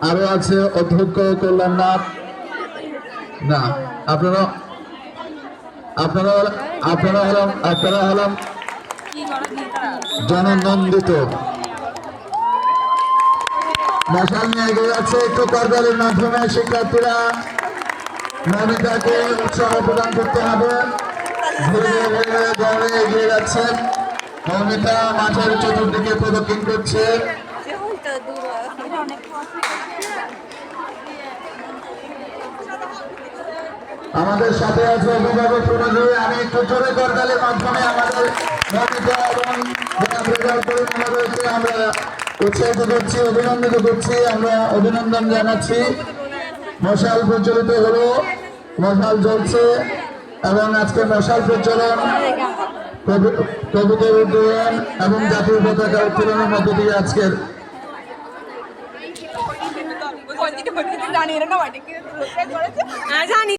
আরো আছে অধ্যক্ষ কল্যাণনাথ। না, আপনারা আপনারা আপনারা হলাম জননন্দিত। মশাল নিয়ে এগিয়ে যাচ্ছে একটু করতালির মাধ্যমে শিক্ষার্থীরা মমিতাকে উৎসাহ প্রদান করতে হবে। ধীরে ধীরে দৌড়ে এগিয়ে যাচ্ছেন। মমিতা মাঠের চতুর্দিকে প্রদক্ষিণ করছে। আমাদের সাথে আছে অভিভাবক প্রণোদী। আমি একটু জোরে করতালির মাধ্যমে আমাদের মমিতা এবং আমরা উৎসাহিত করছি, অভিনন্দিত করছি, আমরা অভিনন্দন জানাচ্ছি। মশাল প্রজ্বলিত হলো, মশাল জ্বলছে এবং আজকে মশাল প্রজ্বলন, কবুতর উড্ডয়ন এবং জাতীয় পতাকা উত্তোলনের মধ্য দিয়ে আজকের জানি